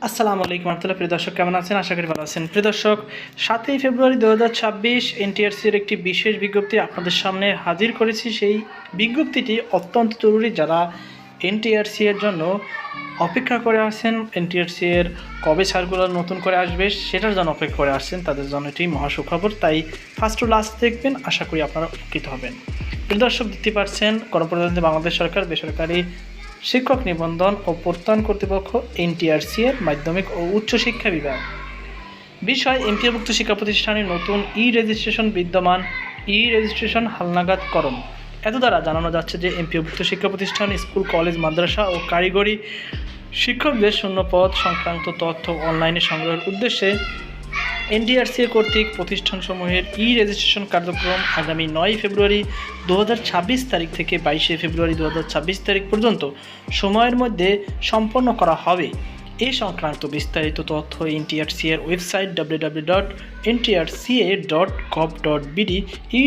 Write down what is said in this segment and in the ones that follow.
আসসালামু আলাইকুম রহমতুল্লাহ। প্রিয় দর্শক, কেমন আছেন? আশা করি ভালো আছেন। প্রিয় দর্শক, 7ই ফেব্রুয়ারি 2026 এনটিআরসির একটি বিশেষ বিজ্ঞপ্তি আপনাদের সামনে হাজির করেছি। সেই বিজ্ঞপ্তিটি অত্যন্ত জরুরি। যারা এনটিআরসি এর জন্য অপেক্ষা করে আসছেন, এনটিআরসি এর কবে সার্কুলার নতুন করে আসবে সেটার জন্য অপেক্ষা করে আসছেন, তাদের জন্য এটি মহাসুখবর। তাই ফার্স্ট টু লাস্ট দেখবেন, আশা করি আপনারা উপকৃত হবেন। প্রিয় দর্শক, দেখতে পাচ্ছেন গণপ্রজাতন্ত্রী বাংলাদেশ সরকার বেসরকারি শিক্ষক নিবন্ধন ও প্রত্যয়ন কর্তৃপক্ষ এনটিআরসি এর মাধ্যমিক ও উচ্চ শিক্ষা বিভাগ বিষয় এমপিওভুক্ত শিক্ষা প্রতিষ্ঠানের নতুন রেজিস্ট্রেশন বিদ্যমান রেজিস্ট্রেশন হালনাগাদকরণ। এত দ্বারা জানানো যাচ্ছে যে এমপিওভুক্ত শিক্ষা প্রতিষ্ঠান, স্কুল, কলেজ, মাদ্রাসা ও কারিগরি শিক্ষকদের শূন্যপদ সংক্রান্ত তথ্য অনলাইনে সংগ্রহের উদ্দেশ্যে এনটিআরসি কর্তৃক প্রতিষ্ঠানসমূহের রেজিস্ট্রেশন কার্যক্রম আগামী 9 ফেব্রুয়ারি 2026 তারিখ থেকে 22 ফেব্রুয়ারি 2026 তারিখ পর্যন্ত সময়ের মধ্যে সম্পন্ন করা হবে। এই সংক্রান্ত বিস্তারিত তথ্য এনটিআরসি এর ওয়েবসাইট www.ntrca.gov.bd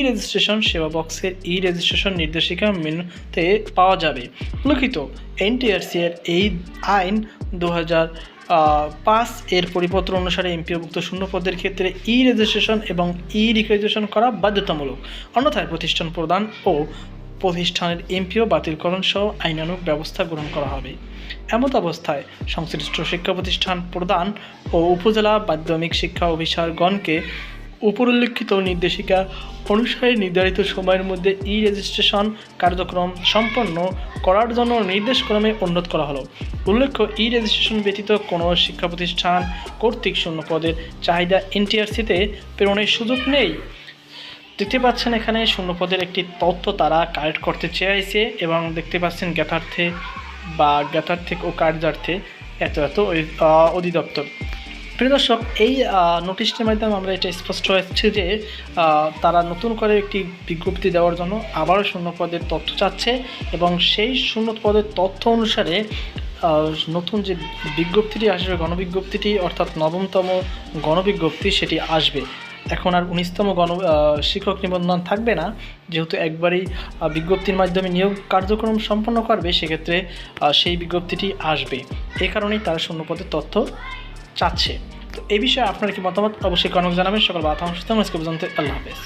রেজিস্ট্রেশন সেবা বক্সের রেজিস্ট্রেশন নির্দেশিকা মেনুতে পাওয়া যাবে। উল্লেখিত এনটিআরসি এর এই আইন 2005 এর পরিপত্র অনুসারে এমপিওভুক্ত শূন্য পদের ক্ষেত্রে রেজিস্ট্রেশন এবং রিক্রেডিটেশন করা বাধ্যতামূলক। অন্যথায় প্রতিষ্ঠান প্রদান ও প্রতিষ্ঠানের এমপিও বাতিলকরণ সহ আইনানুগ ব্যবস্থা গ্রহণ করা হবে। এমত অবস্থায় সংশ্লিষ্ট শিক্ষা প্রতিষ্ঠান প্রদান ও উপজেলা মাধ্যমিক শিক্ষা অফিসারগণকে উপরিল্লিখিত নির্দেশিকা অনুসারে নির্ধারিত সময়ের মধ্যে রেজিস্ট্রেশন কার্যক্রম সম্পন্ন করার জন্য নির্দেশক্রমে উন্নত করা হলো। উল্লেখ্য, রেজিস্ট্রেশন ব্যতীত কোনো শিক্ষা প্রতিষ্ঠান কর্তৃক শূন্য পদের চাহিদা এনটিআরসিতে প্রেরণের সুযোগ নেই। দেখতে পাচ্ছেন এখানে শূন্যপদের একটি তথ্য তারা কালেক্ট করতে চেয়েছে এবং দেখতে পাচ্ছেন জ্ঞাতার্থে ও কার্যার্থে এত অধিদপ্তর। প্রিয় দর্শক, এই নোটিশটির মাধ্যমে আমরা এটা স্পষ্ট হচ্ছে যে তারা নতুন করে একটি বিজ্ঞপ্তি দেওয়ার জন্য আবারও শূন্যপদের তথ্য চাচ্ছে এবং সেই শূন্যপদের তথ্য অনুসারে নতুন যে বিজ্ঞপ্তিটি আসবে, গণবিজ্ঞপ্তিটি অর্থাৎ 9তম গণবিজ্ঞপ্তি সেটি আসবে। এখন আর 19তম শিক্ষক নিবন্ধন থাকবে না, যেহেতু একবারই বিজ্ঞপ্তির মাধ্যমে নিয়োগ কার্যক্রম সম্পন্ন করবে, সেক্ষেত্রে সেই বিজ্ঞপ্তিটি আসবে। এই কারণেই তারা শূন্যপদের তথ্য চাচ্ছে। তো এই বিষয়ে আপনার কি মতামত অবশ্যই কমেন্ট জানাবেন। সকল বাধা সুস্থ আজকে পর্যন্ত। আল্লাহ হাফেজ।